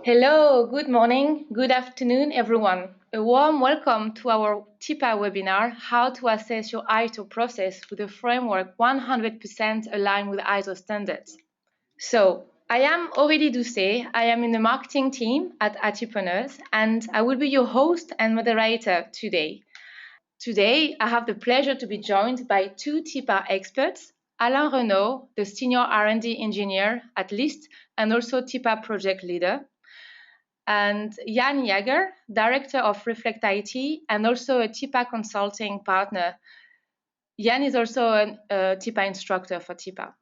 Hello, good morning, good afternoon, everyone. A warm welcome to our TIPA webinar, How to Assess Your ITIL Process with a framework 100% aligned with ISO standards. So, I am Aurélie Doucet. I am in the marketing team at ITpreneurs, and I will be your host and moderator today. Today, I have the pleasure to be joined by two TIPA experts, Alain Renaud, the Senior R&D Engineer at LIST and also TIPA Project Leader, and Jan Jager, Director of Reflect IT and also a TIPA consulting partner. Jan is also a TIPA instructor for TIPA.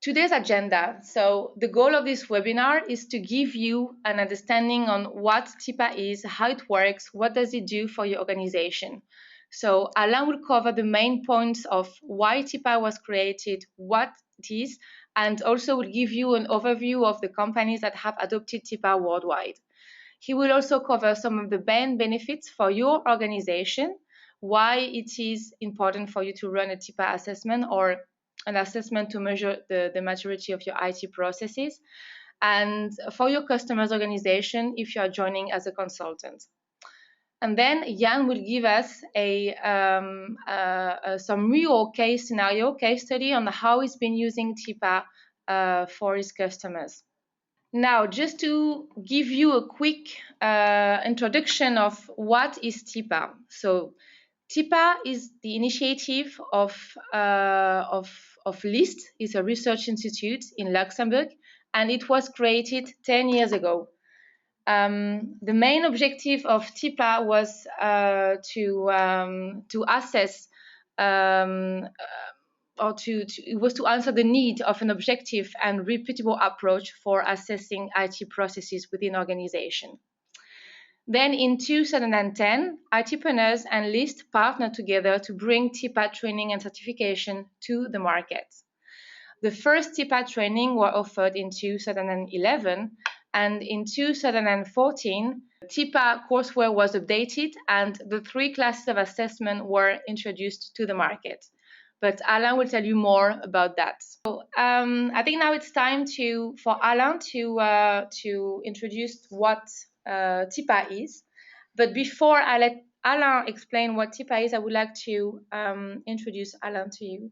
Today's agenda. So the goal of this webinar is to give you an understanding on what TIPA is, how it works, what does it do for your organization. So Alain will cover the main points of why TIPA was created, what it is, and also will give you an overview of the companies that have adopted TIPA worldwide. He will also cover some of the main benefits for your organization, why it is important for you to run a TIPA assessment or an assessment to measure the maturity of your IT processes, and for your customers' organization if you are joining as a consultant. And then Jan will give us some real case study on how he's been using TIPA for his customers. Now, just to give you a quick introduction of what is TIPA. So, TIPA is the initiative of LIST. It's a research institute in Luxembourg, and it was created 10 years ago. The main objective of TIPA was to assess it was to answer the need of an objective and repeatable approach for assessing IT processes within organization. Then in 2010, ITpreneurs and LIST partnered together to bring TIPA training and certification to the market. The first TIPA training were offered in 2011, and in 2014, TIPA courseware was updated and the 3 classes of assessment were introduced to the market. But Alain will tell you more about that. So I think now it's time for Alain to introduce what TIPA is. But before I let Alain explain what TIPA is, I would like to introduce Alain to you.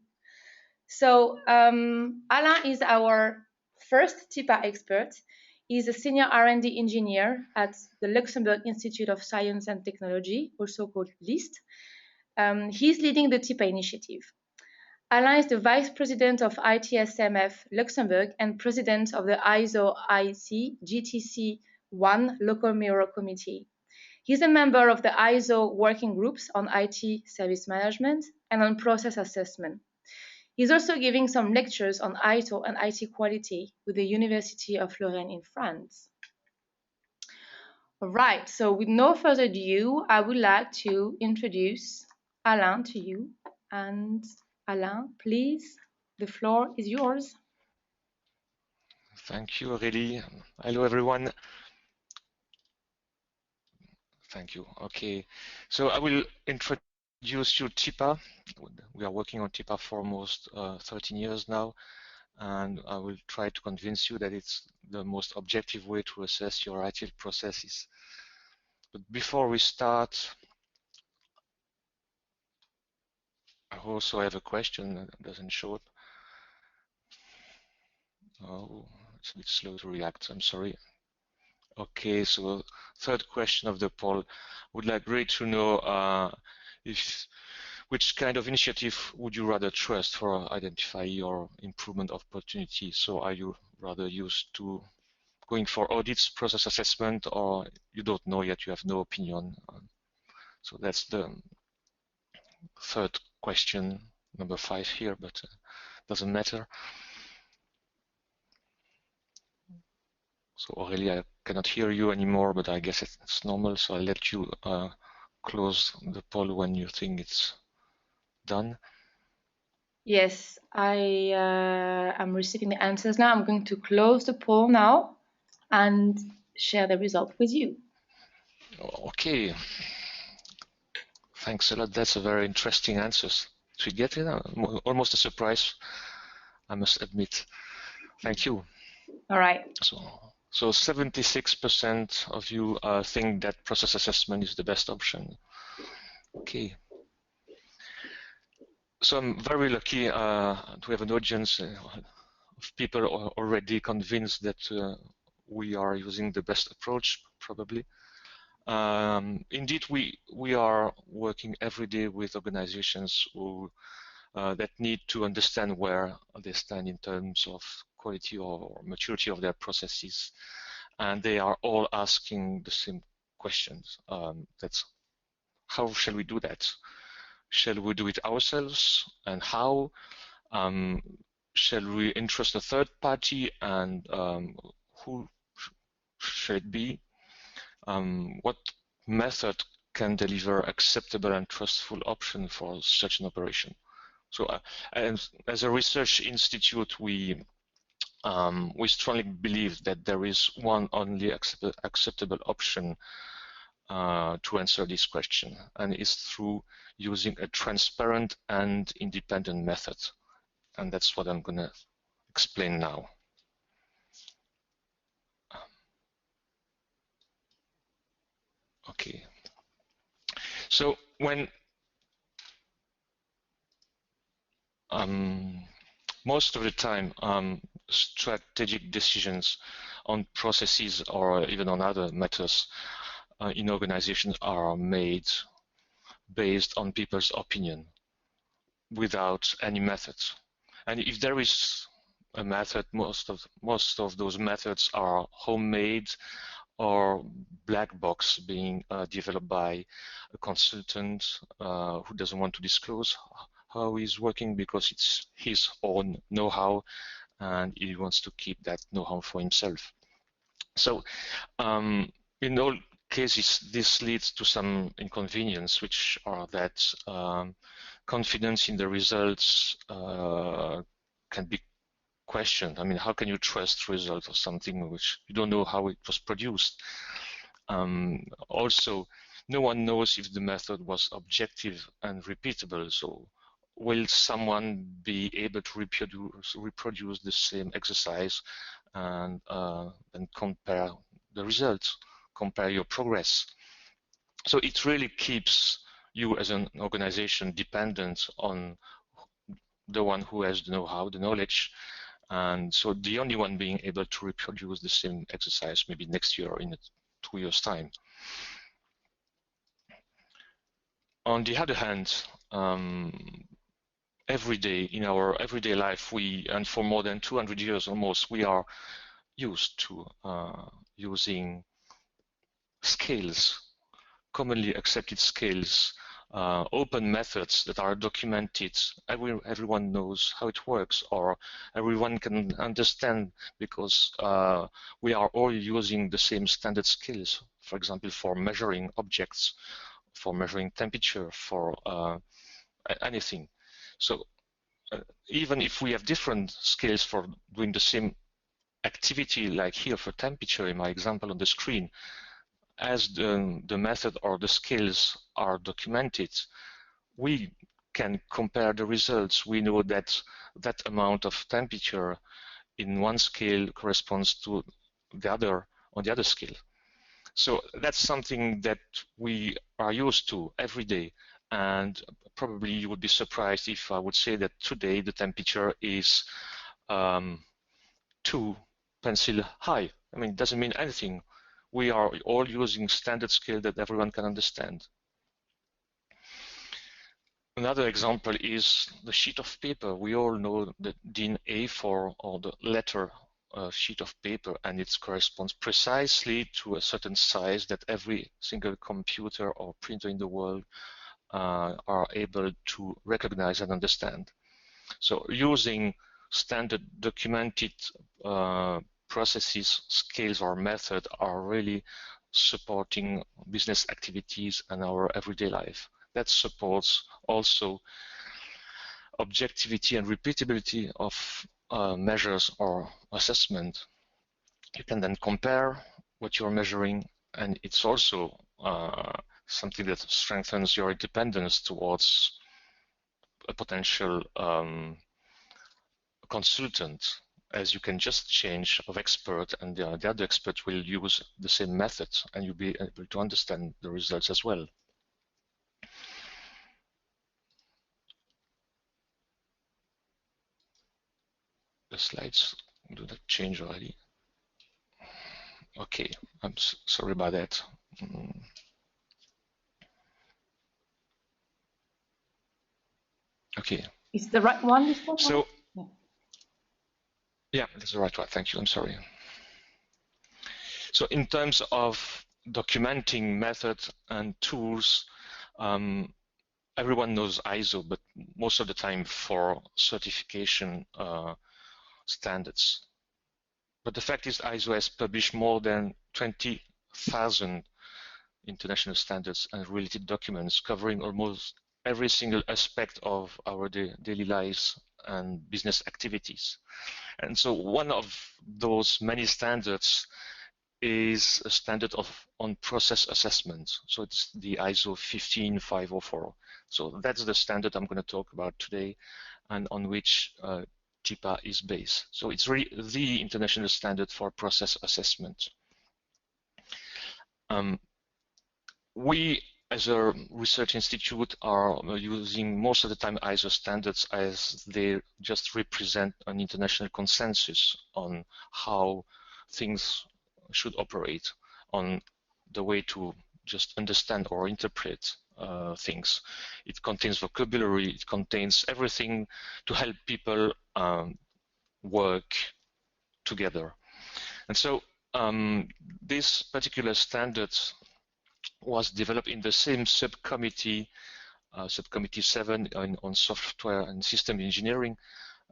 So Alain is our first TIPA expert. He's a senior R&D engineer at the Luxembourg Institute of Science and Technology, also called LIST. He's leading the TIPA initiative. Alain is the Vice President of ITSMF Luxembourg and President of the ISO IC GTC1 Local Mirror Committee. He's a member of the ISO working groups on IT service management and on process assessment. He's also giving some lectures on ITIL and IT quality with the University of Lorraine in France. All right, so with no further ado, I would like to introduce Alain to you. And Alain, please, the floor is yours. Thank you, Aurélie. Hello, everyone. Thank you. Okay, so I will introduce you to TIPA. We are working on TIPA for almost 13 years now, and I will try to convince you that it's the most objective way to assess your ITIL processes. But before we start, I also have a question that doesn't show up. Oh, it's a bit slow to react, I'm sorry. Okay, so third question of the poll. Would like really to know which kind of initiative would you rather trust for identify your improvement opportunity? So are you rather used to going for audits, process assessment, or you don't know yet, you have no opinion? So that's the third question, number 5 here, but doesn't matter. So Aurélie, I cannot hear you anymore, but I guess it's normal, so I'll let you close the poll when you think it's done. Yes, I am receiving the answers now. I'm going to close the poll now and share the result with you. Okay. Thanks a lot. That's a very interesting answers to get it. Almost a surprise, I must admit. Thank you. All right. So So 76% of you think that process assessment is the best option. Okay. So I'm very lucky to have an audience of people already convinced that we are using the best approach, probably. Indeed, we are working every day with organizations who that need to understand where they stand in terms of quality or maturity of their processes, and they are all asking the same questions. That's how shall we do that? Shall we do it ourselves, and how? Shall we entrust a third party, and who should it be? What method can deliver acceptable and trustful option for such an operation? So, and as a research institute, we strongly believe that there is one only acceptable option to answer this question, and it's through using a transparent and independent method. And that's what I'm going to explain now. Okay. So when most of the time strategic decisions on processes or even on other matters in organizations are made based on people's opinion without any method. And if there is a method, most of those methods are homemade or black box, being developed by a consultant who doesn't want to disclose how he's working because it's his own know-how and he wants to keep that know-how for himself. So in all cases, this leads to some inconvenience, which are that confidence in the results can be questioned. I mean, how can you trust results of something which you don't know how it was produced? Also, no one knows if the method was objective and repeatable. So will someone be able to reproduce the same exercise and compare the results, compare your progress? So it really keeps you as an organization dependent on the one who has the know-how, the knowledge, and so the only one being able to reproduce the same exercise maybe next year or in 2 years' time. On the other hand, every day in our everyday life, and for more than 200 years almost, we are used to using scales, commonly accepted scales, open methods that are documented. Everyone knows how it works, or everyone can understand because we are all using the same standard scales, for example, for measuring objects, for measuring temperature, for anything. So even if we have different scales for doing the same activity, like here for temperature in my example on the screen, as the method or the scales are documented, we can compare the results. We know that that amount of temperature in one scale corresponds to the other on the other scale. So that's something that we are used to every day. And probably you would be surprised if I would say that today the temperature is 2 pencil high. I mean, it doesn't mean anything. We are all using standard scale that everyone can understand. Another example is the sheet of paper. We all know the DIN A4 or the letter sheet of paper, and it corresponds precisely to a certain size that every single computer or printer in the world are able to recognize and understand. So using standard documented processes, scales, or method are really supporting business activities and our everyday life. That supports also objectivity and repeatability of measures or assessment. You can then compare what you're measuring, and it's also something that strengthens your independence towards a potential consultant. as you can just change of expert, and the other expert will use the same method, and you'll be able to understand the results as well. The slides do not change already. Okay, I'm sorry about that. Okay. Is the right one this one? So, yeah, that's the right one. Thank you. I'm sorry. So in terms of documenting method and tools, everyone knows ISO, but most of the time for certification standards. But the fact is ISO has published more than 20,000 international standards and related documents covering almost every single aspect of our daily lives and business activities. And so one of those many standards is a standard on process assessment. So it's the ISO 15504. So that's the standard I'm going to talk about today and on which TIPA is based. So it's really the international standard for process assessment. We, as a research institute, are using most of the time ISO standards as they just represent an international consensus on how things should operate, on the way to just understand or interpret things. It contains vocabulary, it contains everything to help people work together. And so this particular standard was developed in the same subcommittee, subcommittee 7 on software and system engineering,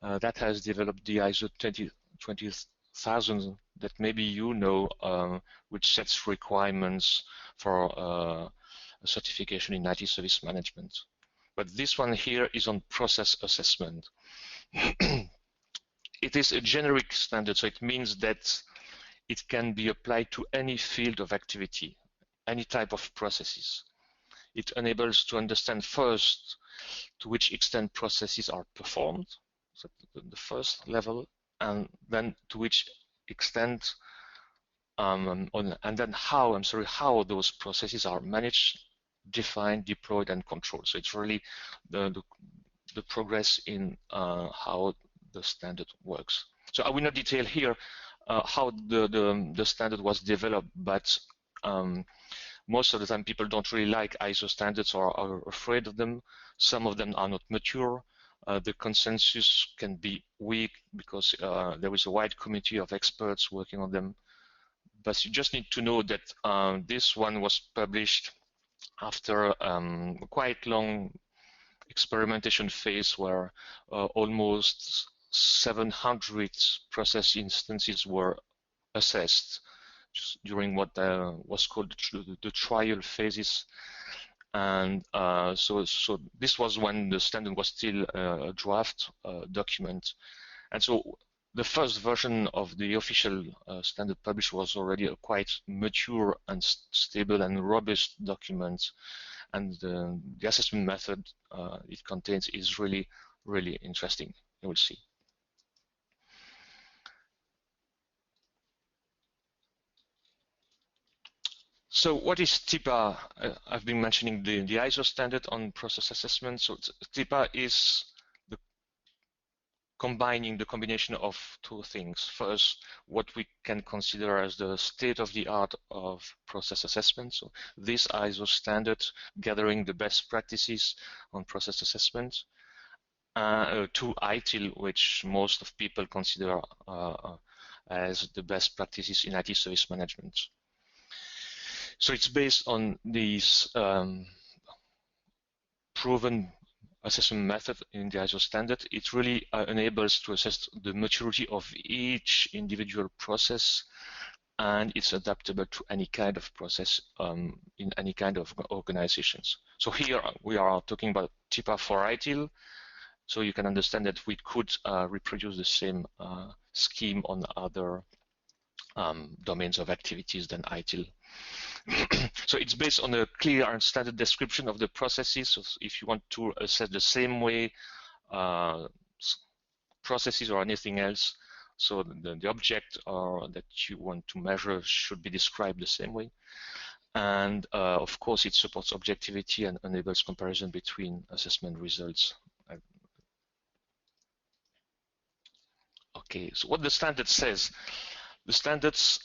that has developed the ISO 20000 that maybe you know, which sets requirements for certification in IT service management. But this one here is on process assessment. It is a generic standard, so it means that it can be applied to any field of activity, any type of processes. It enables to understand first to which extent processes are performed, so the first level, and then to which extent, and then how those processes are managed, defined, deployed, and controlled. So it's really the progress in how the standard works. So I will not detail here how the standard was developed, but most of the time people don't really like ISO standards or are afraid of them. Some of them are not mature. The consensus can be weak because there is a wide committee of experts working on them. But you just need to know that this one was published after a quite long experimentation phase where almost 700 process instances were assessed during what was called the trial phases. And so this was when the standard was still a draft document. And so the first version of the official standard published was already a quite mature and stable and robust document. And the assessment method it contains is really, really interesting. You will see. So what is TIPA? I've been mentioning the ISO standard on process assessment. So TIPA is combining the combination of two things. First, what we can consider as the state-of-the-art of process assessment. So this ISO standard gathering the best practices on process assessment. To ITIL, which most of people consider as the best practices in IT service management. So it's based on these proven assessment method in the ISO standard. It really enables to assess the maturity of each individual process, and it's adaptable to any kind of process in any kind of organizations. So here we are talking about TIPA for ITIL. So you can understand that we could reproduce the same scheme on other domains of activities than ITIL. So it's based on a clear and standard description of the processes. So if you want to assess the same way processes or anything else, So the object that you want to measure should be described the same way. And of course, it supports objectivity and enables comparison between assessment results. Okay, so what the standard says, the standards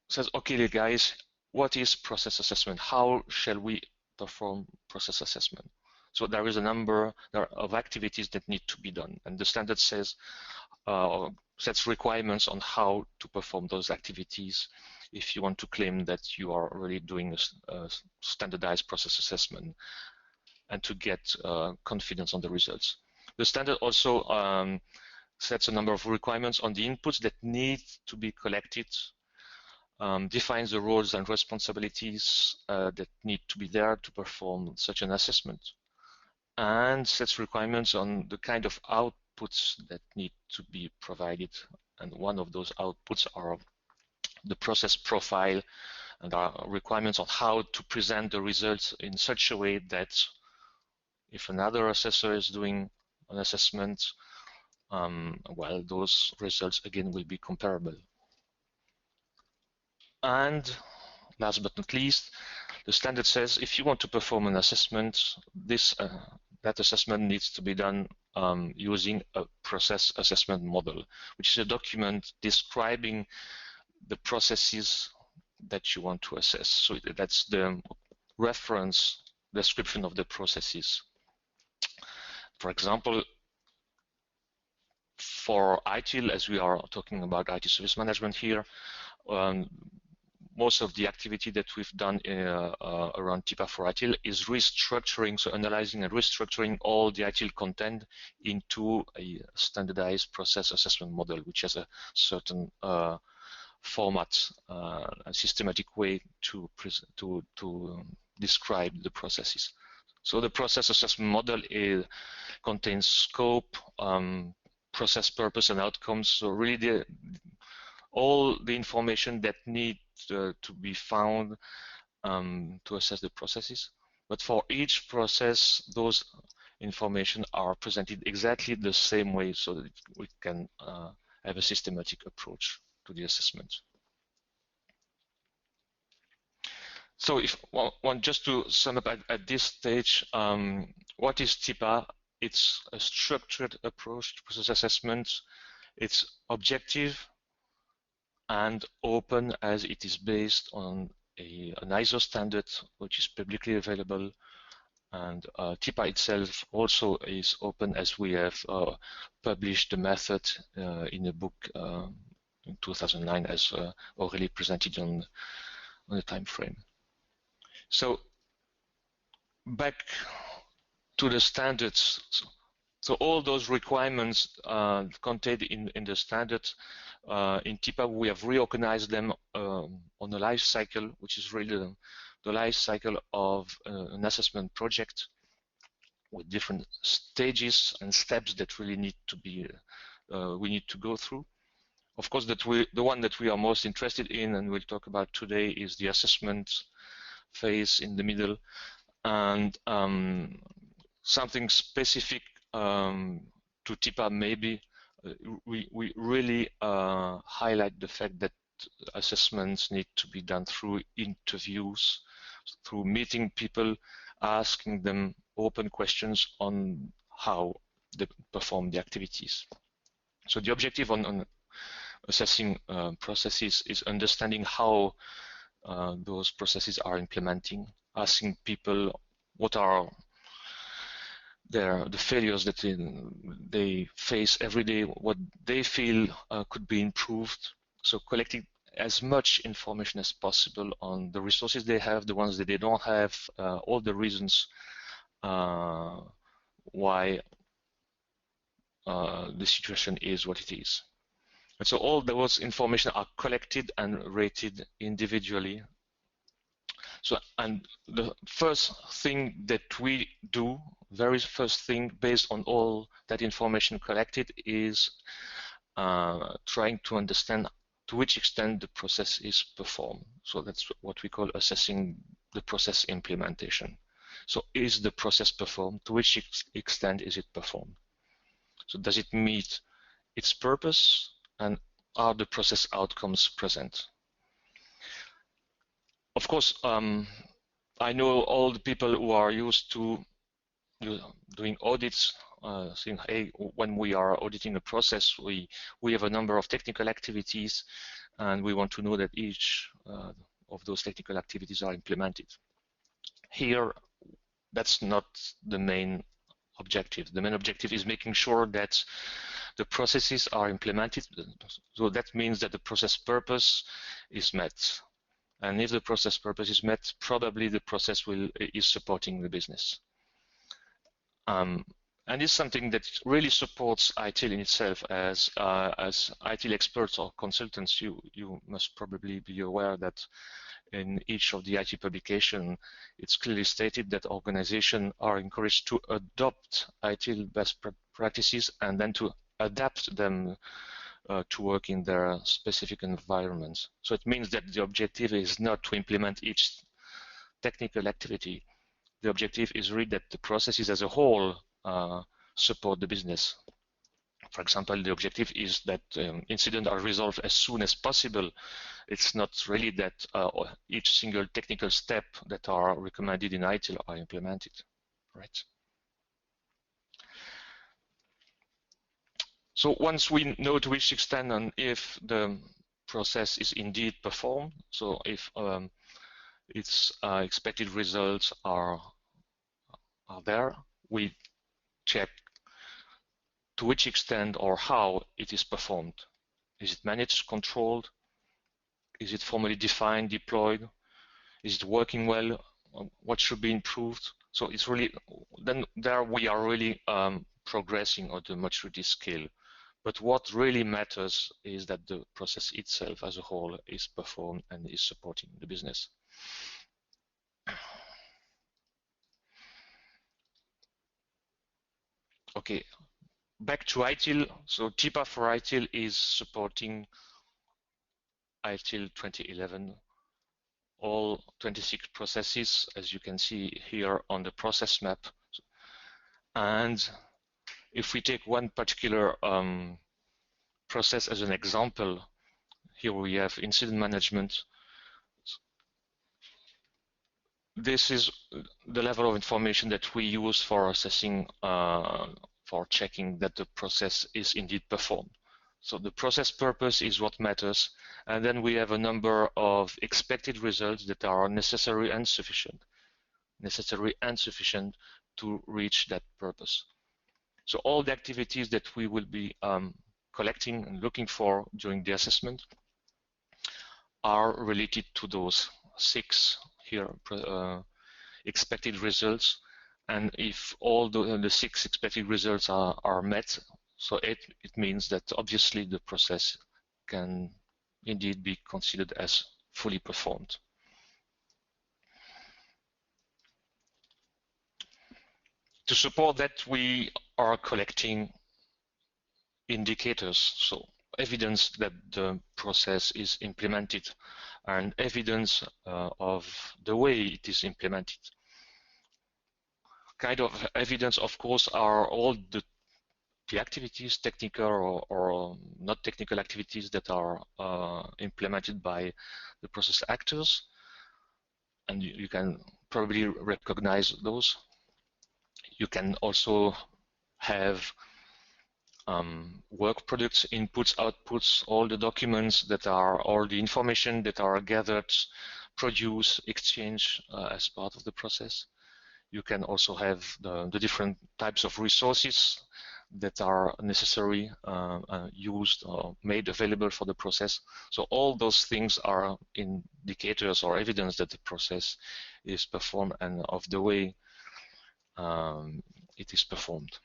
says, okay, guys, what is process assessment? How shall we perform process assessment? So there is a number of activities that need to be done, and the standard says sets requirements on how to perform those activities if you want to claim that you are really doing a standardized process assessment and to get confidence on the results. The standard also sets a number of requirements on the inputs that need to be collected, defines the roles and responsibilities that need to be there to perform such an assessment, and sets requirements on the kind of outputs that need to be provided. And one of those outputs are the process profile, and are requirements on how to present the results in such a way that if another assessor is doing an assessment, well, those results again will be comparable. And last but not least, the standard says if you want to perform an assessment, that assessment needs to be done using a process assessment model, which is a document describing the processes that you want to assess. So that's the reference description of the processes. For example, for ITIL, as we are talking about IT service management here, most of the activity that we've done around TIPA for ITIL is restructuring, so analyzing and restructuring all the ITIL content into a standardized process assessment model, which has a certain format, a systematic way to describe the processes. So the process assessment model contains scope, process purpose, and outcomes. So really all the information that need to be found to assess the processes. But for each process, those information are presented exactly the same way so that we can have a systematic approach to the assessment. So if one just to sum up at this stage, what is TIPA? It's a structured approach to process assessment. It's objective and open, as it is based on an ISO standard, which is publicly available. And TIPA itself also is open, as we have published the method in a book in 2009, as already presented on the time frame. So back to the standards. So all those requirements contained in the standard, in TIPA, we have reorganized them on a life cycle, which is really the life cycle of an assessment project with different stages and steps that really need to be, we need to go through. Of course, the one that we are most interested in and we'll talk about today is the assessment phase in the middle, and something specific to TIPA maybe. We really highlight the fact that assessments need to be done through interviews, through meeting people, asking them open questions on how they perform the activities. So the objective on assessing processes is understanding how those processes are implementing, asking people what are the failures that they face every day, what they feel could be improved. So collecting as much information as possible on the resources they have, the ones that they don't have, all the reasons why the situation is what it is. And so all those information are collected and rated individually. So, and the first thing that we do, very first thing based on all that information collected, is trying to understand to which extent the process is performed. So that's what we call assessing the process implementation. So is the process performed? To which extent is it performed? So does it meet its purpose, and are the process outcomes present? Of course, I know all the people who are used to doing audits, saying, hey, when we are auditing a process, we have a number of technical activities, and we want to know that each of those technical activities are implemented. Here, that's not the main objective. The main objective is making sure that the processes are implemented. So that means that the process purpose is met. And if the process purpose is met, probably the process is supporting the business. And it's something that really supports ITIL in itself. As ITIL experts or consultants, you must probably be aware that in each of the IT publication, it's clearly stated that organizations are encouraged to adopt ITIL best practices and then to adapt them to work in their specific environments. So it means that the objective is not to implement each technical activity. The objective is really that the processes as a whole support the business. For example, the objective is that incidents are resolved as soon as possible. It's not really that each single technical step that are recommended in ITIL are implemented, right? So once we know to which extent and if the process is indeed performed, so if its expected results are there, we check to which extent or how it is performed. Is it managed, controlled? Is it formally defined, deployed? Is it working well? What should be improved? So it's really, then there we are really progressing on the maturity scale. But what really matters is that the process itself as a whole is performed and is supporting the business. Okay, back to ITIL. So TIPA for ITIL is supporting ITIL 2011, all 26 processes, as you can see here on the process map. And if we take one particular process as an example, here we have incident management. This is the level of information that we use for assessing, for checking that the process is indeed performed. So the process purpose is what matters. And then we have a number of expected results that are necessary and sufficient to reach that purpose. So all the activities that we will be collecting and looking for during the assessment are related to those 6 here expected results. And if all the 6 expected results are met, so it means that obviously the process can indeed be considered as fully performed. To support that, we are collecting indicators, so evidence that the process is implemented and evidence of the way it is implemented. Kind of evidence, of course, are all the activities, technical or not technical activities that are implemented by the process actors, and you can probably recognize those. You can also have work products, inputs, outputs, all the documents that are, all the information that are gathered, produced, exchanged as part of the process. You can also have the different types of resources that are necessary, used or made available for the process. So all those things are indicators or evidence that the process is performed and of the way it is performed.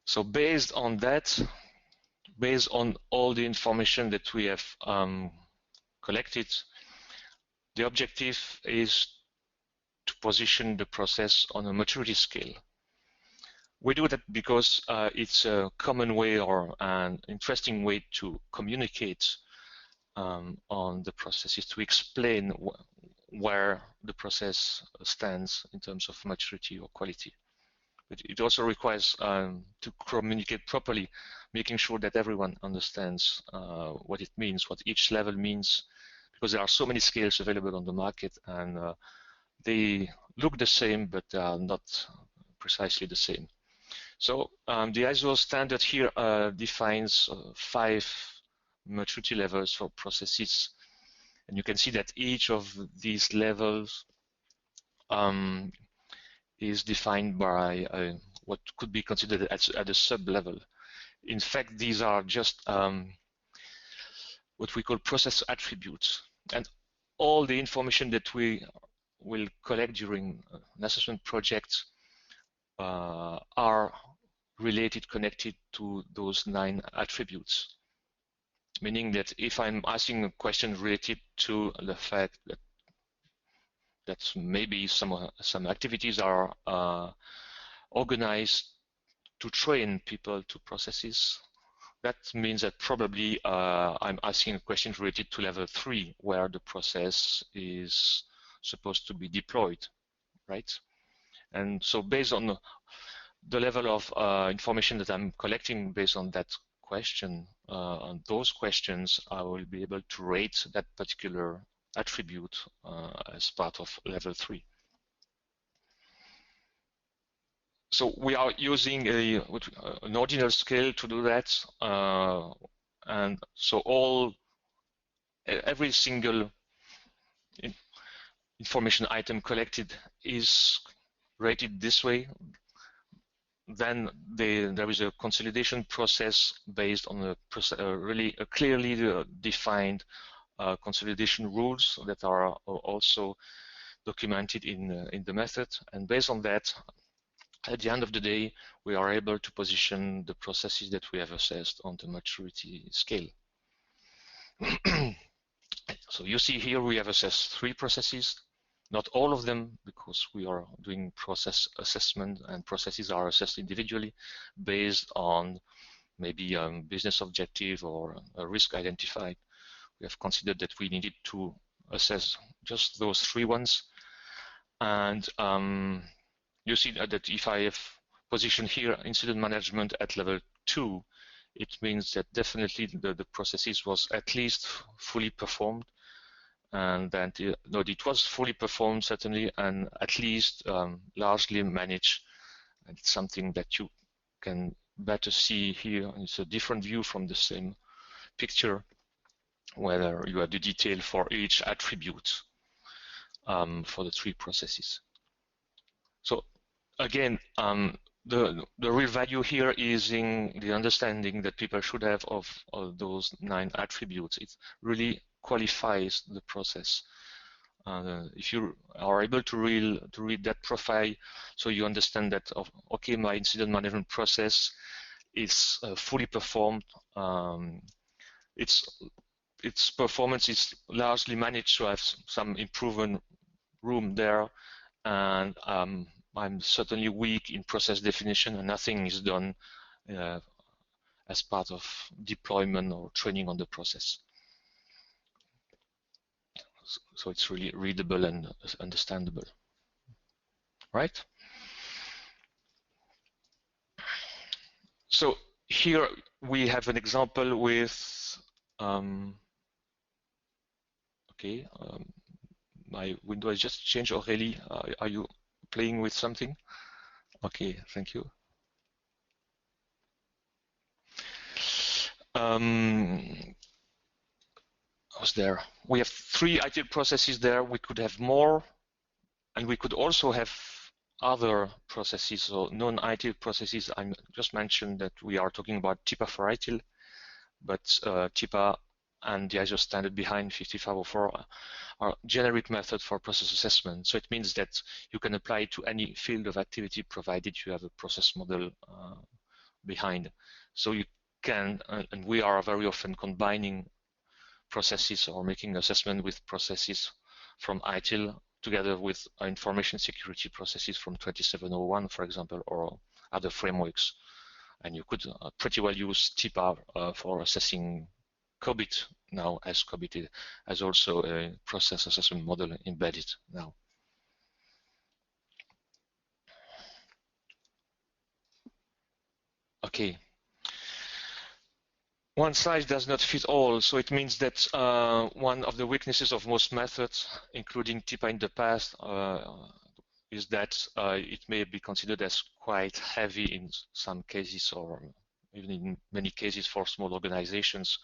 So based on that, based on all the information that we have collected, the objective is to position the process on a maturity scale. We do that because it's a common way or an interesting way to communicate on the processes, to explain where the process stands in terms of maturity or quality. but it also requires to communicate properly, making sure that everyone understands what it means, what each level means, because there are so many scales available on the market, and they look the same, but they are not precisely the same. So the ISO standard here defines 5 maturity levels for processes, and you can see that each of these levels is defined by what could be considered at a sub-level. In fact, these are just what we call process attributes, and all the information that we will collect during an assessment project are related, connected to those 9 attributes. Meaning that if I'm asking a question related to the fact that maybe some activities are organized to train people to processes, that means that probably I'm asking a question related to level 3, where the process is supposed to be deployed, right? And so based on the level of information that I'm collecting based on that question, on those questions, I will be able to rate that particular attribute as part of level 3. So we are using an ordinal scale to do that, and so every single information item collected is rated this way. Then there is a consolidation process based on really clearly defined consolidation rules that are also documented in the method. And based on that, at the end of the day, we are able to position the processes that we have assessed on the maturity scale. So you see here we have assessed 3 processes. Not all of them, because we are doing process assessment, and processes are assessed individually based on maybe a business objective or a risk identified. We have considered that we needed to assess just those 3 ones. And you see that if I have positioned here incident management at level 2, it means that definitely the processes was at least fully performed. And that it was fully performed certainly, and at least largely managed. And it's something that you can better see here. It's a different view from the same picture, whether you have the detail for each attribute for the 3 processes. So again, the real value here is in the understanding that people should have of those 9 attributes. It really qualifies the process. If you are able to read that profile, so you understand that, okay, my incident management process is fully performed. Its performance is largely managed, so I have some improvement room there, and I'm certainly weak in process definition, and nothing is done as part of deployment or training on the process. So it's really readable and understandable, right? So here we have an example with, my window has just changed. Aurélie, are you playing with something? Okay, thank you. Was there? We have 3 ITIL processes there. We could have more, and we could also have other processes, so non-ITIL processes. I just mentioned that we are talking about TIPA for ITIL, but TIPA and the ISO standard behind 5504 are generic method for process assessment. So it means that you can apply it to any field of activity provided you have a process model behind. So you can, and we are very often combining processes or making assessment with processes from ITIL together with information security processes from 2701, for example, or other frameworks. And you could pretty well use TIPA for assessing COBIT now, as COBIT has also a process assessment model embedded now. Okay. One size does not fit all, so it means that one of the weaknesses of most methods, including TIPA in the past, is that it may be considered as quite heavy in some cases, or even in many cases for small organizations,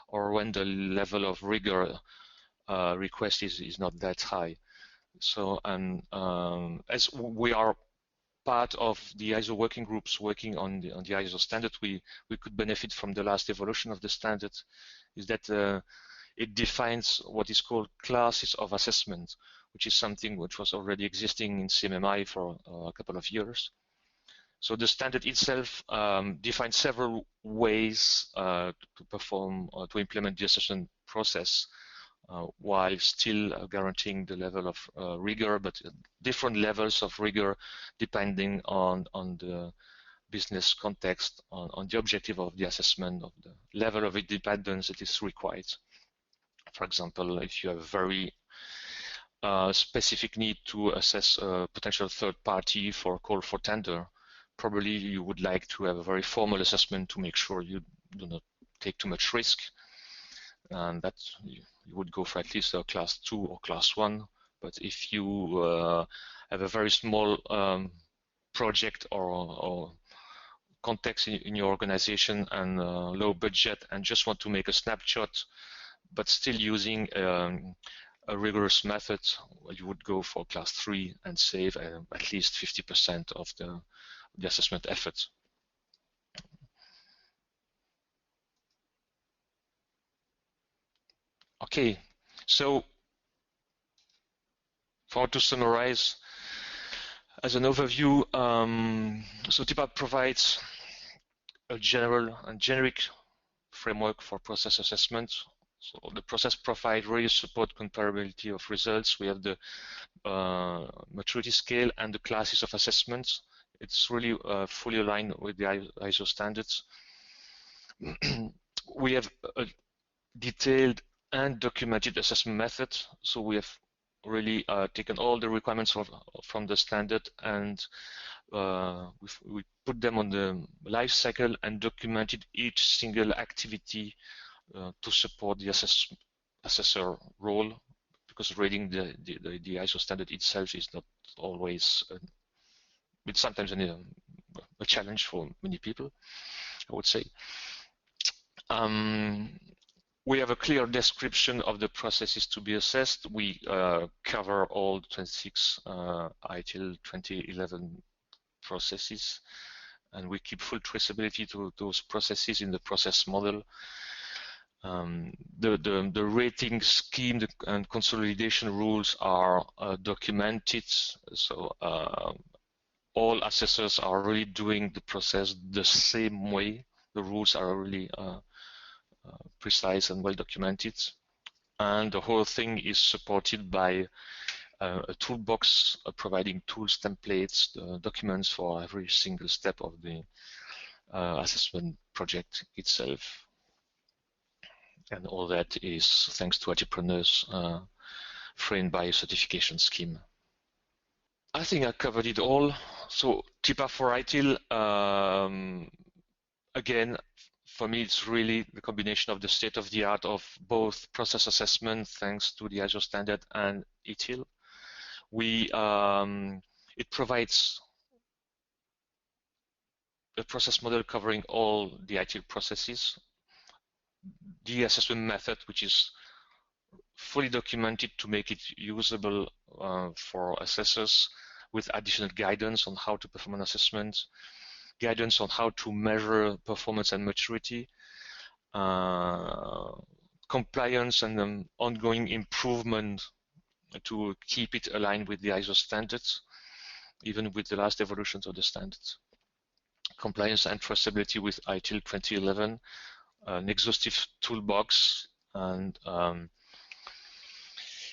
or when the level of rigor request is not that high. So, as we are part of the ISO working groups working on the ISO standard, we could benefit from the last evolution of the standard, is that it defines what is called classes of assessment, which is something which was already existing in CMMI for a couple of years. So the standard itself defines several ways to perform or to implement the assessment process, while still guaranteeing the level of rigor, but different levels of rigor depending on the business context, on the objective of the assessment, of the level of independence that is required. For example, if you have a very specific need to assess a potential third party for a call for tender, probably you would like to have a very formal assessment to make sure you do not take too much risk, and that you would go for at least a class 2 or class 1. But if you have a very small project or context in your organization and low budget and just want to make a snapshot, but still using a rigorous method, you would go for class 3 and save at least 50% of the assessment effort. Okay, so to summarize, as an overview, so TIPA provides a general and generic framework for process assessment. So the process profile really support comparability of results. We have the maturity scale and the classes of assessments. It's really fully aligned with the ISO standards. We have a detailed and documented assessment method. So we have really taken all the requirements from the standard, and we put them on the life cycle and documented each single activity to support the assessor role, because reading the ISO standard itself is not always, it's sometimes a challenge for many people, I would say. We have a clear description of the processes to be assessed. We cover all 26 ITIL 2011 processes, and we keep full traceability to those processes in the process model. The rating scheme and consolidation rules are documented, so all assessors are really doing the process the same way. The rules are really precise and well documented, and the whole thing is supported by a toolbox providing tools, templates, documents for every single step of the assessment project itself. And all that is thanks to ITpreneurs, framed by a certification scheme. I think I covered it all. So TIPA for ITIL, again, for me, it's really the combination of the state-of-the-art of both process assessment, thanks to the ISO standard, and ITIL. It provides a process model covering all the ITIL processes, the assessment method, which is fully documented to make it usable for assessors, with additional guidance on how to perform an assessment, guidance on how to measure performance and maturity, compliance and ongoing improvement to keep it aligned with the ISO standards, even with the last evolutions of the standards. Compliance and traceability with ITIL 2011, an exhaustive toolbox, and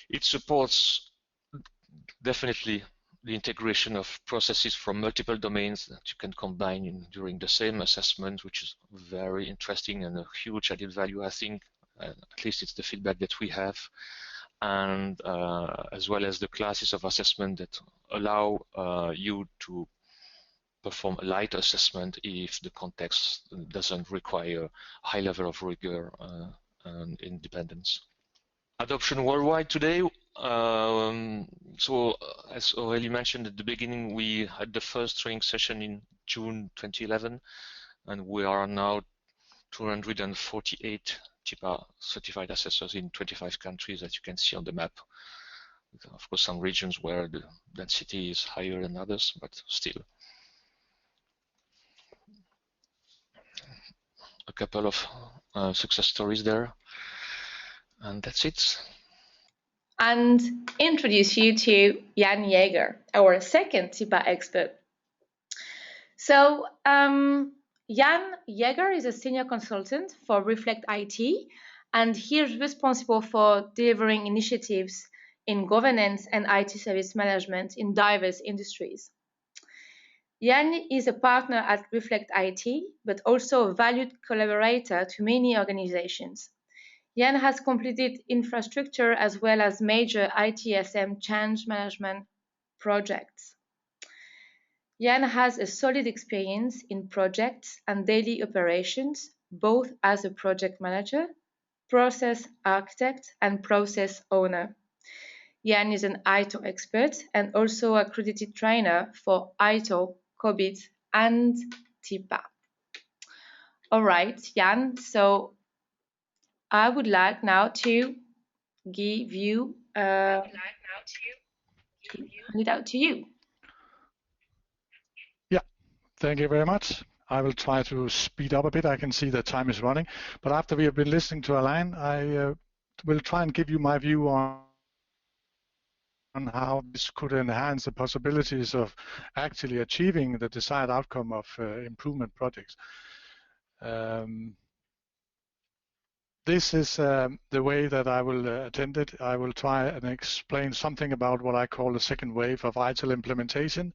it supports definitely the integration of processes from multiple domains that you can combine during the same assessment, which is very interesting and a huge added value, I think. At least it's the feedback that we have. And as well as the classes of assessment that allow you to perform a light assessment if the context doesn't require a high level of rigor and independence. Adoption worldwide today. So as Aurélie mentioned at the beginning, we had the first training session in June 2011, and we are now 248 TIPA certified assessors in 25 countries, as you can see on the map. Of course, some regions where the density is higher than others, but still. A couple of success stories there. And that's it. And introduce you to Jan Jaeger, our second TIPA expert. So Jan Jaeger is a senior consultant for Reflect IT, and he is responsible for delivering initiatives in governance and IT service management in diverse industries. Jan is a partner at Reflect IT, but also a valued collaborator to many organizations. Jan has completed infrastructure as well as major ITSM change management projects. Jan has a solid experience in projects and daily operations, both as a project manager, process architect, and process owner. Jan is an ITIL expert and also accredited trainer for ITIL, COBIT, and TIPA. All right, Jan, so I would like now to give you hand it out to you. Yeah, thank you very much. I will try to speed up a bit. I can see that time is running, but after we have been listening to Alain, I will try and give you my view on how this could enhance the possibilities of actually achieving the desired outcome of improvement projects. This is the way that I will attend it. I will try and explain something about what I call the second wave of ITIL implementation,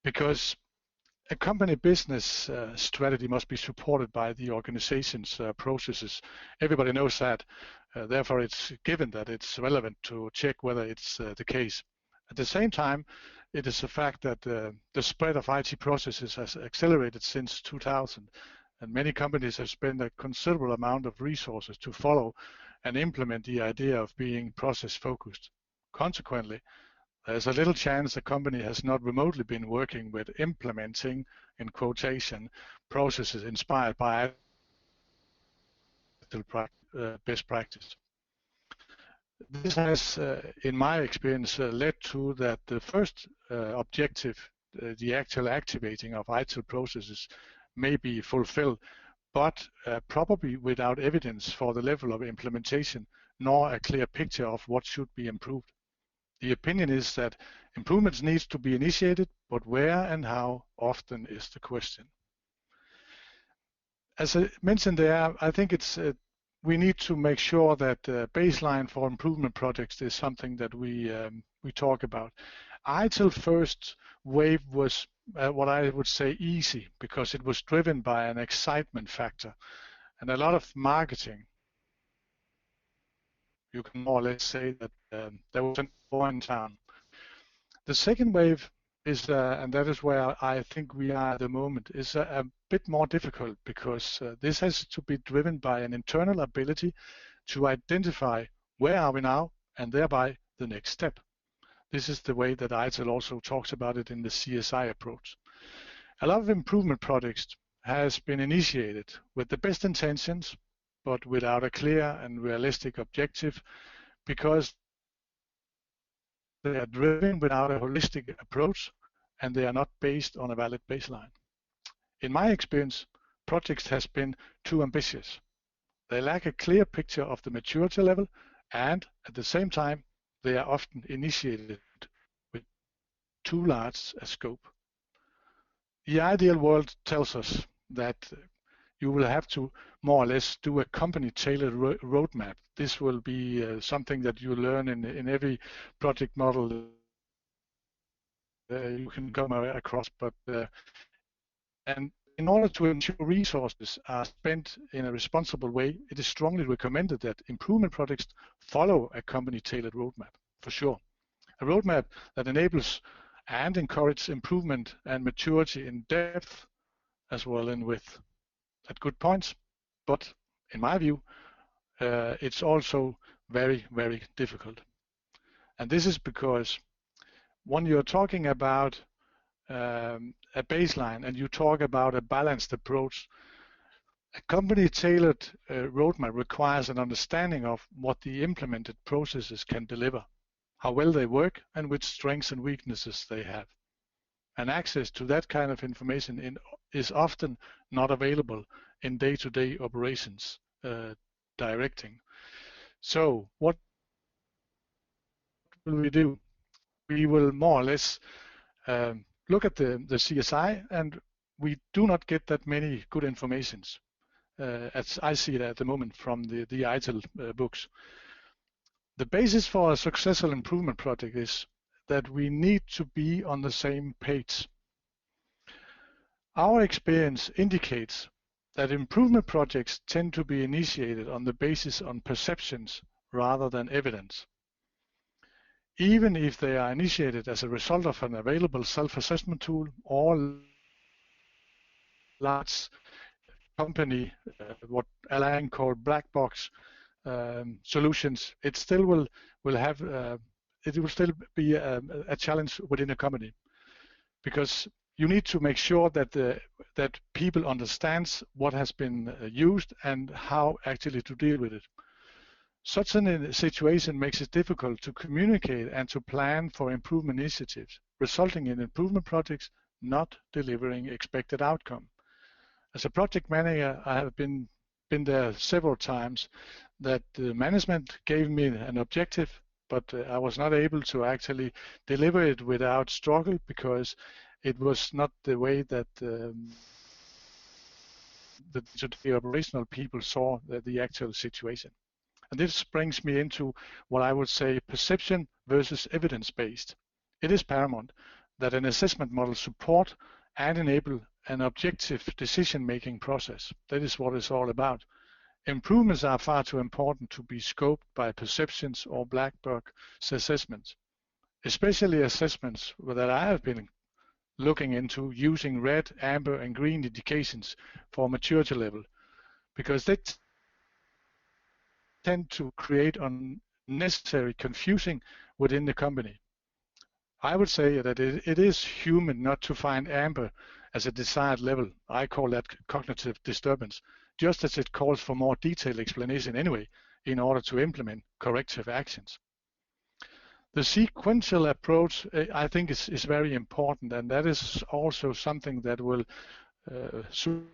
because a company business strategy must be supported by the organization's processes. Everybody knows that. Therefore, it's given that it's relevant to check whether it's the case. At the same time, it is a fact that the spread of IT processes has accelerated since 2000, and many companies have spent a considerable amount of resources to follow and implement the idea of being process-focused. Consequently, there's a little chance the company has not remotely been working with implementing, in quotation, processes inspired by best practice. This has, in my experience, led to that the first objective, the actual activating of ITIL processes, may be fulfilled, but probably without evidence for the level of implementation, nor a clear picture of what should be improved. The opinion is that improvements need to be initiated, but where and how often is the question. As I mentioned there, I think it's we need to make sure that the baseline for improvement projects is something that we talk about. ITIL first wave was what I would say easy, because it was driven by an excitement factor and a lot of marketing. You can more or less say that there was a war in town. The second wave is, and that is where I think we are at the moment, is a bit more difficult, because this has to be driven by an internal ability to identify where are we now and thereby the next step. This is the way that ITIL also talks about it in the CSI approach. A lot of improvement projects has been initiated with the best intentions, but without a clear and realistic objective, because they are driven without a holistic approach, and they are not based on a valid baseline. In my experience, projects has been too ambitious. They lack a clear picture of the maturity level, and at the same time, they are often initiated with too large a scope. The ideal world tells us that you will have to more or less do a company-tailored roadmap. This will be something that you learn in every project model you can come across. But and in order to ensure resources are spent in a responsible way, it is strongly recommended that improvement projects follow a company-tailored roadmap, for sure. A roadmap that enables and encourage improvement and maturity in depth as well in width at good points. But in my view, it's also very, very difficult. And this is because when you're talking about a baseline and you talk about a balanced approach, a company-tailored roadmap requires an understanding of what the implemented processes can deliver, how well they work, and which strengths and weaknesses they have. And access to that kind of information is often not available in day-to-day operations directing. So what will we do? We will more or less look at the CSI, and we do not get that many good informations as I see it at the moment from the ITIL books. The basis for a successful improvement project is that we need to be on the same page. Our experience indicates that improvement projects tend to be initiated on the basis on perceptions rather than evidence. Even if they are initiated as a result of an available self-assessment tool or large company, what Alain called black box solutions, it still will still be a challenge within a company, because you need to make sure that people understands what has been used and how actually to deal with it. Such a situation makes it difficult to communicate and to plan for improvement initiatives, resulting in improvement projects not delivering expected outcome. As a project manager, I have been there several times that the management gave me an objective, but I was not able to actually deliver it without struggle, because it was not the way that the operational people saw the actual situation. And this brings me into what I would say perception versus evidence-based. It is paramount that an assessment model support and enable an objective decision-making process. That is what it's all about. Improvements are far too important to be scoped by perceptions or black box assessments, especially assessments that I have been looking into using red, amber, and green indications for maturity level, because they tend to create unnecessary confusing within the company. I would say that it is human not to find amber as a desired level. I call that cognitive disturbance, just as it calls for more detailed explanation anyway in order to implement corrective actions. The sequential approach, I think, is very important, and that is also something that will support,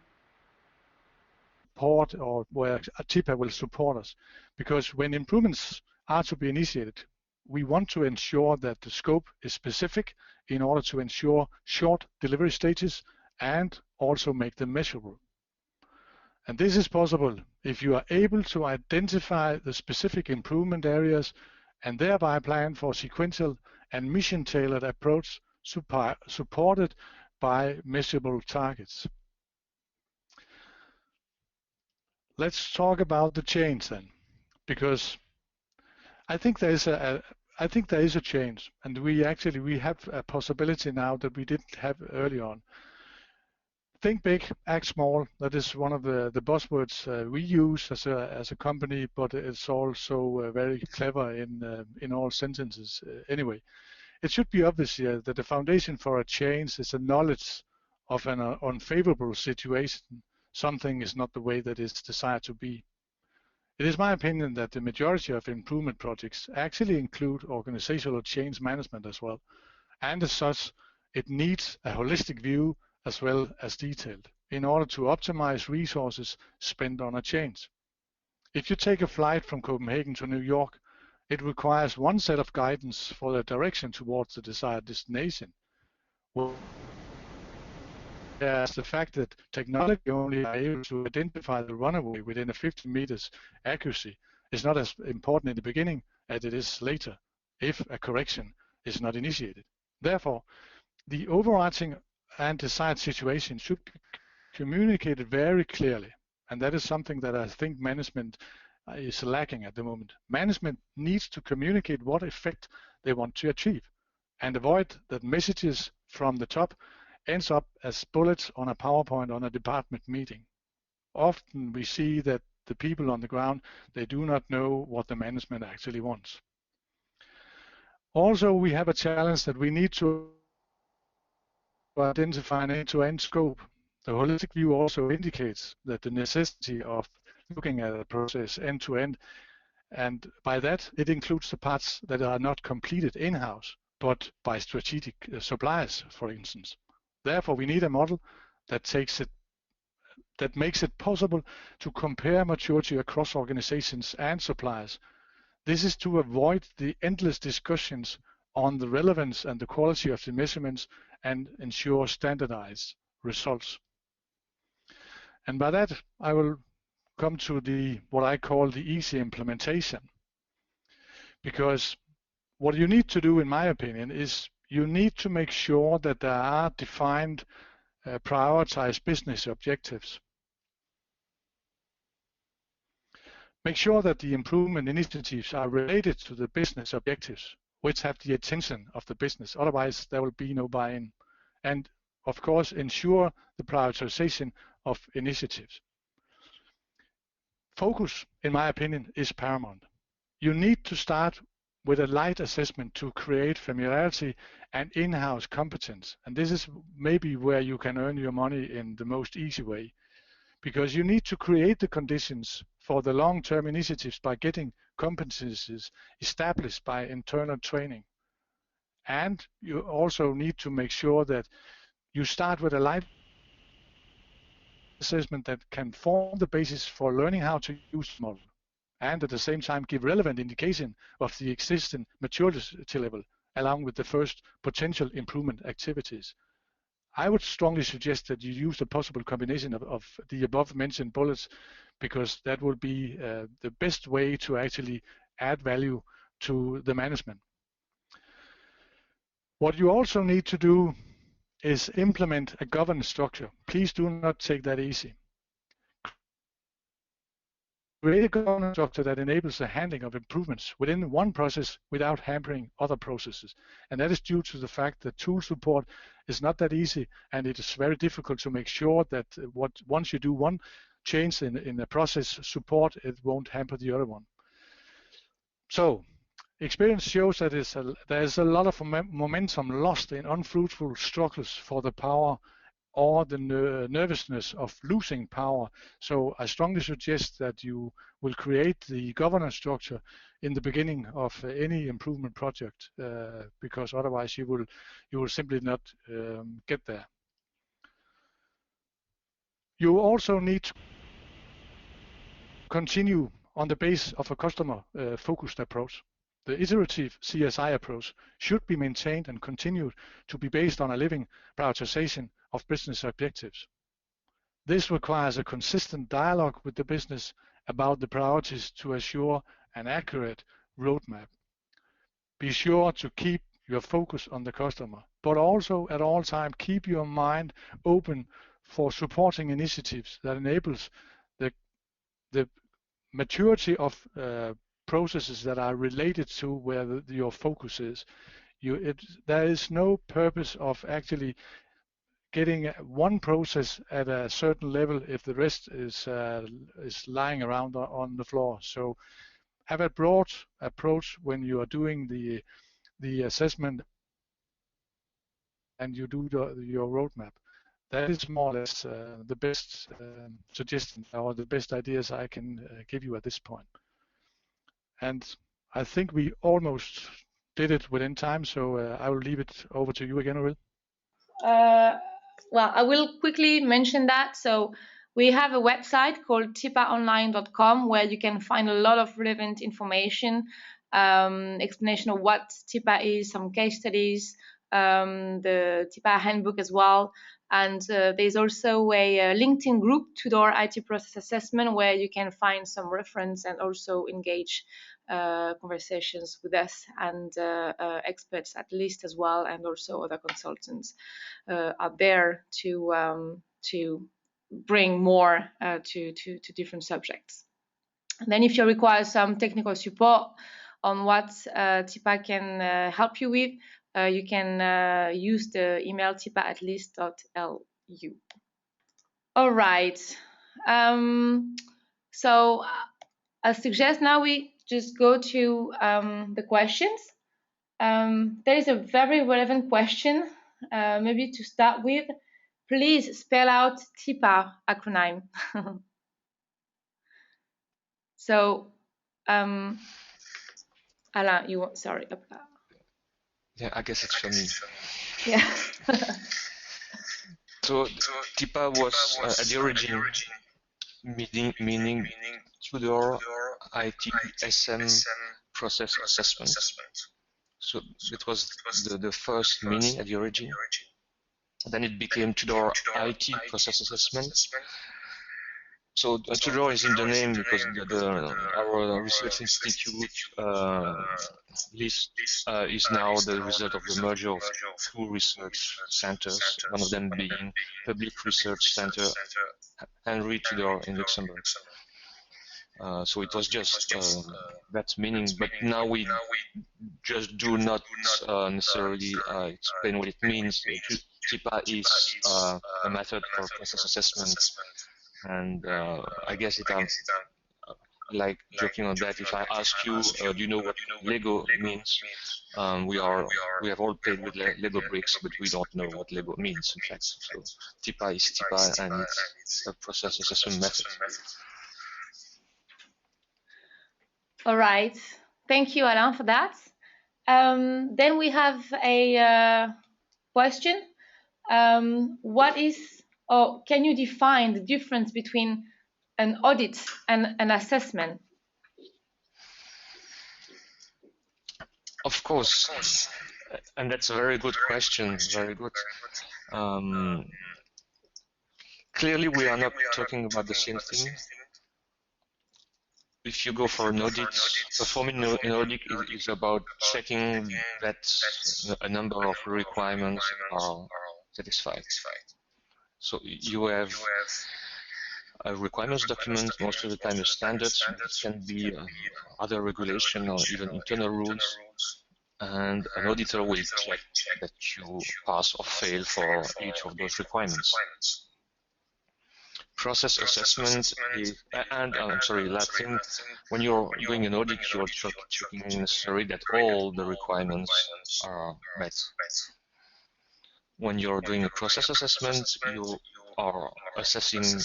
or where TIPA will support us, because when improvements are to be initiated, we want to ensure that the scope is specific in order to ensure short delivery stages and also make them measurable. And this is possible if you are able to identify the specific improvement areas and thereby plan for sequential and mission-tailored approach supported by measurable targets. Let's talk about the change then, because I think there is a change, and we have a possibility now that we didn't have early on. Think big, act small. That is one of the buzzwords we use as a company, but it's also very clever in all sentences. Anyway, it should be obvious here that the foundation for a change is a knowledge of an unfavorable situation. Something is not the way that it's desired to be. It is my opinion that the majority of improvement projects actually include organizational change management as well, and as such, it needs a holistic view as well as detailed in order to optimize resources spent on a change. If you take a flight from Copenhagen to New York, it requires one set of guidance for the direction towards the desired destination. Whereas the fact that technology only are able to identify the runaway within a 50 meters accuracy is not as important in the beginning as it is later if a correction is not initiated. Therefore, the overarching and desired situation should be communicated very clearly, and that is something that I think management is lacking at the moment. Management needs to communicate what effect they want to achieve, and avoid that messages from the top ends up as bullets on a PowerPoint on a department meeting. Often we see that the people on the ground, they do not know what the management actually wants. Also, we have a challenge that we need to identify an end-to-end scope. The holistic view also indicates that the necessity of looking at a process end-to-end, and by that it includes the parts that are not completed in-house, but by strategic suppliers, for instance. Therefore, we need a model that makes it possible to compare maturity across organizations and suppliers. This is to avoid the endless discussions on the relevance and the quality of the measurements and ensure standardized results. And by that, I will come to what I call the easy implementation. Because what you need to do, in my opinion, is you need to make sure that there are defined, prioritized business objectives. Make sure that the improvement initiatives are related to the business objectives, which have the attention of the business. Otherwise, there will be no buy-in. And of course, ensure the prioritization of initiatives. Focus, in my opinion, is paramount. You need to start with a light assessment to create familiarity and in-house competence. And this is maybe where you can earn your money in the most easy way, because you need to create the conditions for the long-term initiatives by getting competencies established by internal training. And you also need to make sure that you start with a light assessment that can form the basis for learning how to use the model, and at the same time give relevant indication of the existing maturity level, along with the first potential improvement activities. I would strongly suggest that you use the possible combination of the above mentioned bullets, because that will be the best way to actually add value to the management. What you also need to do is implement a governance structure. Please do not take that easy. Create a governance structure that enables the handling of improvements within one process without hampering other processes. And that is due to the fact that tool support is not that easy, and it is very difficult to make sure that once you do one change in a process support, it won't hamper the other one. So experience shows that there's a lot of momentum lost in unfruitful struggles for the power or the nervousness of losing power. So I strongly suggest that you will create the governance structure in the beginning of any improvement project, because otherwise you will simply not get there. You also need to continue on the base of a customer focused approach. The iterative CSI approach should be maintained and continued to be based on a living prioritization of business objectives. This requires a consistent dialogue with the business about the priorities to assure an accurate roadmap. Be sure to keep your focus on the customer, but also at all times keep your mind open for supporting initiatives that enables the maturity of processes that are related to where your focus is. There is no purpose of actually getting one process at a certain level if the rest is lying around on the floor. So have a broad approach when you are doing the assessment and you do your roadmap. That is more or less the best suggestion or the best ideas I can give you at this point. And I think we almost did it within time, so I will leave it over to you again, Aurel. Well, I will quickly mention that. So we have a website called tipaonline.com where you can find a lot of relevant information, explanation of what TIPA is, some case studies, the TIPA handbook as well. And there's also a LinkedIn group, Tudor IT Process Assessment, where you can find some reference and also engage conversations with us and experts at least as well, and also other consultants are there to bring more to different subjects. And then if you require some technical support on what TIPA can help you with, you can use the email tipa@least.lu. All right. So I suggest now we just go to the questions. There is a very relevant question, maybe to start with. Please spell out TIPA acronym. So, Alain, you want, sorry. Yeah, I guess it's for me. Yeah. So TIPA was at the origin meaning Tudor ITSM process assessment. So it was the first meaning at the origin. Then it became Tudor IT process assessment. So Tudor is in the name because our research institute list is now the result of the merger of two research centers, one of them being Public Research Center Henry Tudor in Luxembourg. So it was just that meaning, but now we just do not necessarily explain what it means. TIPA is a method for process assessment, and I guess I'm like joking on that. If I ask you, do you know what Lego means? We have all played with Lego bricks, but we don't know what Lego means, in fact. So TIPA is TIPA, and it's a process assessment method. All right. Thank you, Alain, for that. Then we have a question. What is, or can you define the difference between an audit and an assessment? Of course, and that's a very good question. Very good. Clearly, we are not talking about the same thing. If you go for an audit, performing an audit is about checking that a number of requirements are satisfied. So you have a requirements document, most of the time a standard. It can be other regulation or even internal rules. And an auditor will check that you pass or fail for each of those requirements. Process assessment is, and I'm sorry, last thing, when you're doing an audit, you're checking necessarily that all the requirements are met. When you're doing a process assessment, you are assessing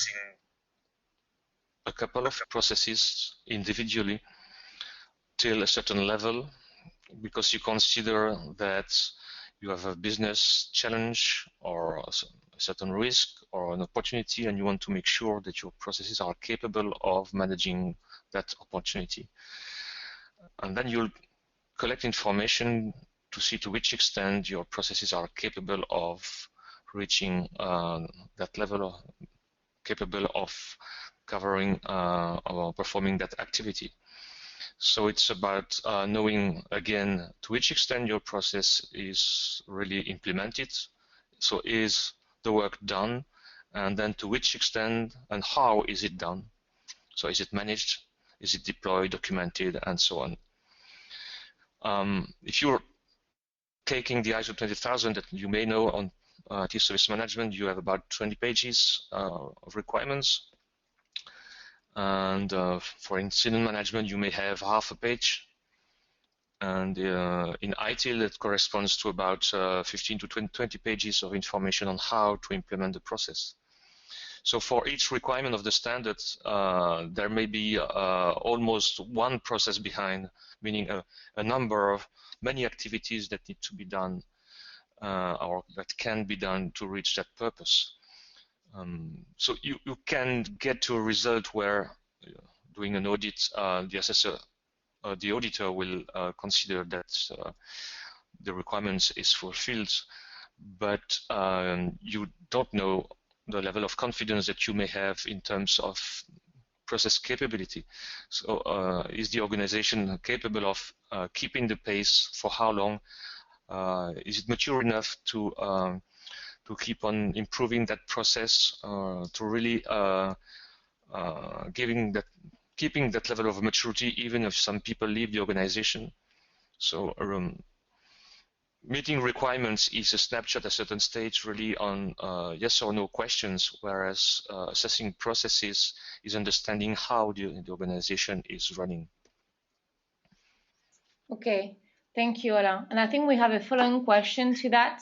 a couple of processes individually till a certain level, because you consider that you have a business challenge or a certain risk or an opportunity, and you want to make sure that your processes are capable of managing that opportunity. And then you'll collect information to see to which extent your processes are capable of reaching that level, capable of covering or performing that activity. So it's about knowing, again, to which extent your process is really implemented. So is the work done? And then to which extent and how is it done? So is it managed? Is it deployed, documented, and so on? If you're taking the ISO 20000 that you may know on IT service management, you have about 20 pages of requirements. And for incident management, you may have half a page. And in ITIL, it corresponds to about 15 to 20 pages of information on how to implement the process. So for each requirement of the standard, there may be almost one process behind, meaning a number of many activities that need to be done or that can be done to reach that purpose. So you can get to a result where doing an audit, the assessor, the auditor will consider that the requirements is fulfilled, but you don't know the level of confidence that you may have in terms of process capability. So is the organization capable of keeping the pace for how long? Is it mature enough to keep on improving that process, to really keeping that level of maturity even if some people leave the organization? So meeting requirements is a snapshot at a certain stage really on yes or no questions, whereas assessing processes is understanding how the organization is running. Okay, thank you, Alain. And I think we have a following question to that.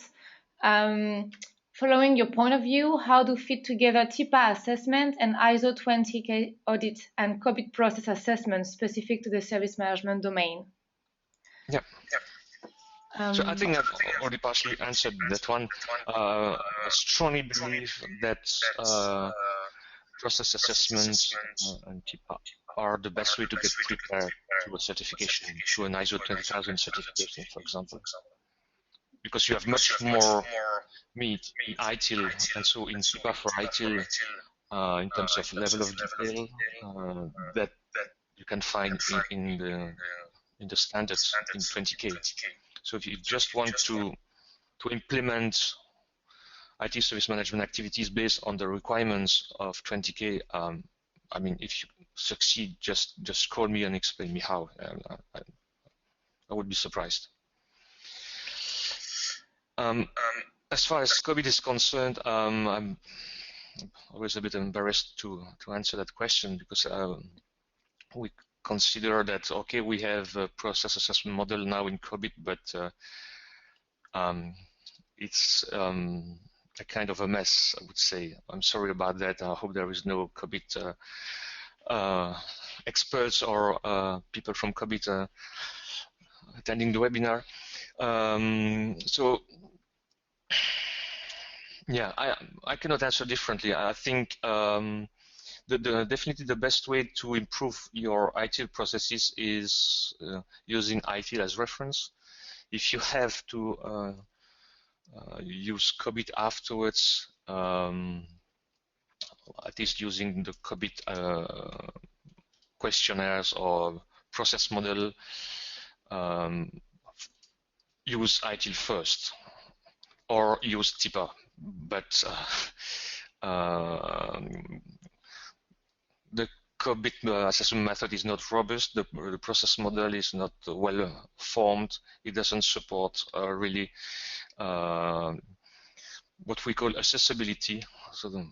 Following your point of view, how do fit together TIPA assessment and ISO 20K audit and COVID process assessment specific to the service management domain? Yeah. So I think I've already partially answered that one. I strongly believe that process assessments and TIPA are the best way to get prepared to a certification, to an ISO 20000 certification, for example, because you have much more meat in ITIL, and so in TIPA for ITIL, in terms of level of detail that you can find in the standards in 20K. So if you just want to implement IT service management activities based on the requirements of 20K, I mean, if you succeed, just call me and explain me how. I would be surprised. As far as COVID is concerned, I'm always a bit embarrassed to answer that question, because we consider that, okay, we have a process assessment model now in COVID, but it's a kind of a mess, I would say. I'm sorry about that. I hope there is no COVID experts or people from COVID attending the webinar. So yeah, I cannot answer differently. I think definitely the best way to improve your ITIL processes is using ITIL as reference. If you have to use COVID afterwards, at least using the COVID questionnaires or process model, use ITIL first, or use TIPA. But the COVID assessment method is not robust. The process model is not well formed. It doesn't support really what we call accessibility. So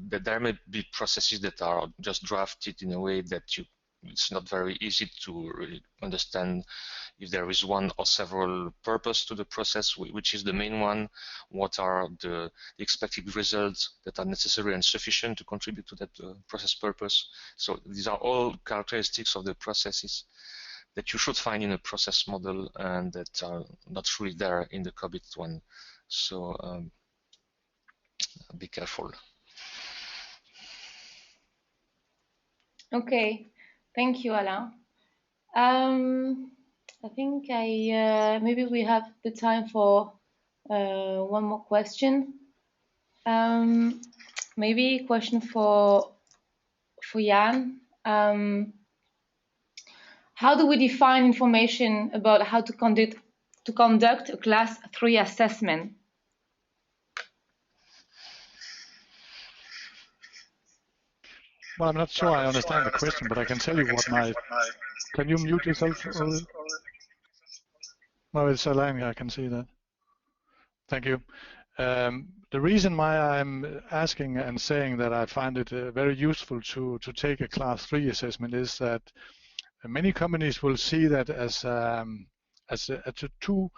that there may be processes that are just drafted in a way that it's not very easy to really understand if there is one or several purpose to the process, which is the main one, what are the expected results that are necessary and sufficient to contribute to that process purpose. So these are all characteristics of the processes that you should find in a process model and that are not really there in the COVID one. So be careful. Okay. Thank you, Alain. I think maybe we have the time for one more question. Maybe a question for Jan. How do we define information about how to conduct a class 3 assessment? Well, I'm not sure I understand the question, but I can tell you what my... Can you mute yourself? No, it's Alain, I can see that. Thank you. The reason why I'm asking and saying that I find it very useful to take a class 3 assessment is that many companies will see that as a too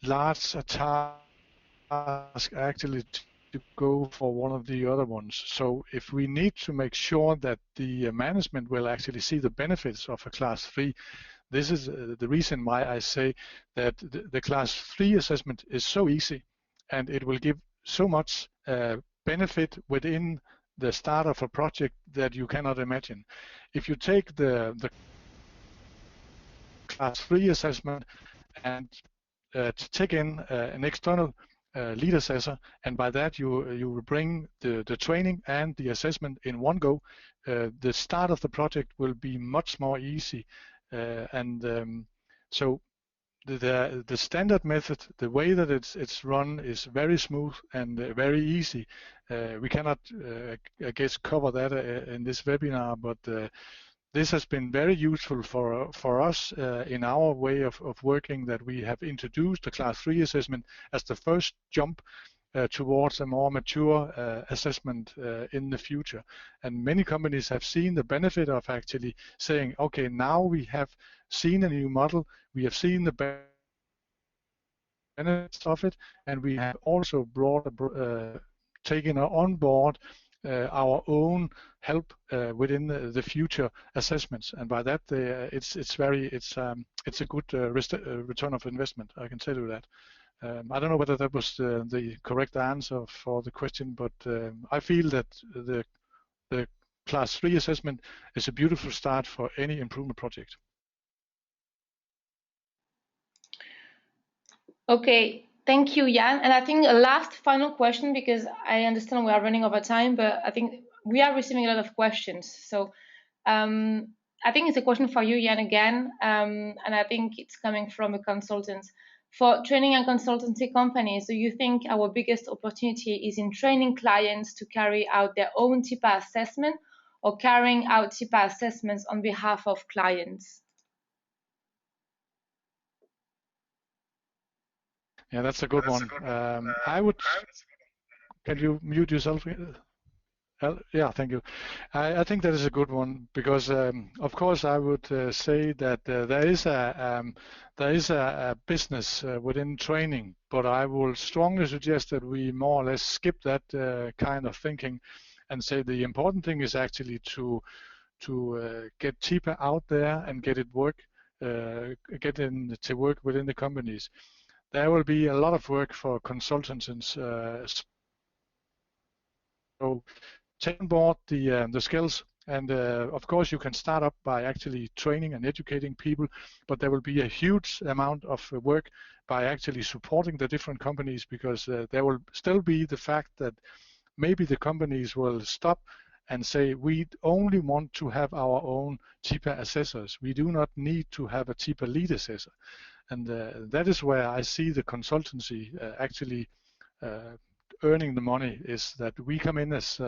large a task actually to go for one of the other ones. So if we need to make sure that the management will actually see the benefits of a class 3, this is the reason why I say that the class 3 assessment is so easy, and it will give so much benefit within the start of a project that you cannot imagine. If you take the class 3 assessment and take in an external lead assessor, and by that you will bring the training and the assessment in one go, the start of the project will be much more easy. So the standard method, the way that it's run, is very smooth and very easy. We cannot, I guess, cover that in this webinar, but this has been very useful for us in our way of working, that we have introduced the Class 3 assessment as the first jump towards a more mature assessment in the future. And many companies have seen the benefit of actually saying, okay, now we have seen a new model, we have seen the benefits of it, and we have also taken on board our own help within the future assessments, and by that it's a good return of investment. I can tell you that. I don't know whether that was the correct answer for the question, but I feel that the Class 3 assessment is a beautiful start for any improvement project. Okay, thank you, Jan. And I think a last final question, because I understand we are running over time, but I think we are receiving a lot of questions. So I think it's a question for you, Jan, again, and I think it's coming from a consultant. For training and consultancy companies, do you think our biggest opportunity is in training clients to carry out their own TIPA assessment, or carrying out TIPA assessments on behalf of clients? Yeah, that's a good one. I would. Can you mute yourself? Yeah, thank you. I think that is a good one, because of course I would say that there is a business within training, but I will strongly suggest that we more or less skip that kind of thinking and say the important thing is actually to get TIPA out there and get it to work within the companies. There will be a lot of work for consultants, and so take on board the skills, and of course you can start up by actually training and educating people, but there will be a huge amount of work by actually supporting the different companies, because there will still be the fact that maybe the companies will stop and say, we only want to have our own TIPA assessors. We do not need to have a TIPA lead assessor. And that is where I see the consultancy actually earning the money, is that we come in as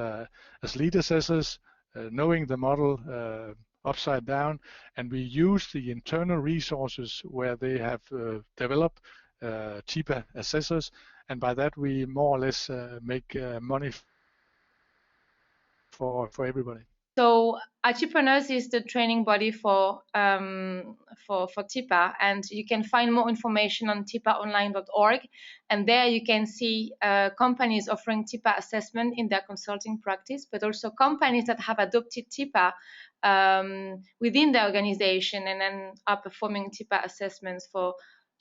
lead assessors, knowing the model upside down, and we use the internal resources where they have developed TIPA assessors, and by that we more or less make money for everybody. So ITpreneurs is the training body for TIPA, and you can find more information on tipaonline.org, and there you can see companies offering TIPA assessment in their consulting practice, but also companies that have adopted TIPA within the organization and then are performing TIPA assessments to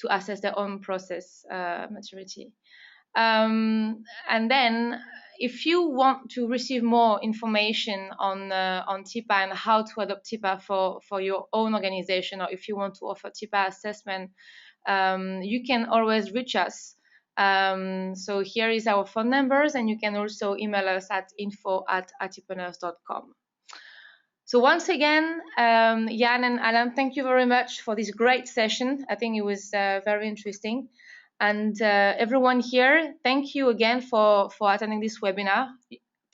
assess their own process maturity. And then if you want to receive more information on TIPA and how to adopt TIPA for your own organization, or if you want to offer TIPA assessment, you can always reach us. So here is our phone numbers, and you can also email us at info@itpreneurs.com. So once again, Jan and Alan, thank you very much for this great session. I think it was very interesting. And everyone here, thank you again for attending this webinar.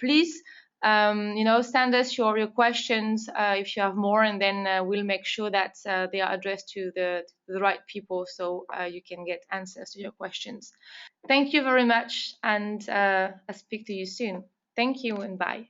Please, send us your questions if you have more, and then we'll make sure that they are addressed to the right people, so you can get answers to your questions. Thank you very much, and I'll speak to you soon. Thank you and bye.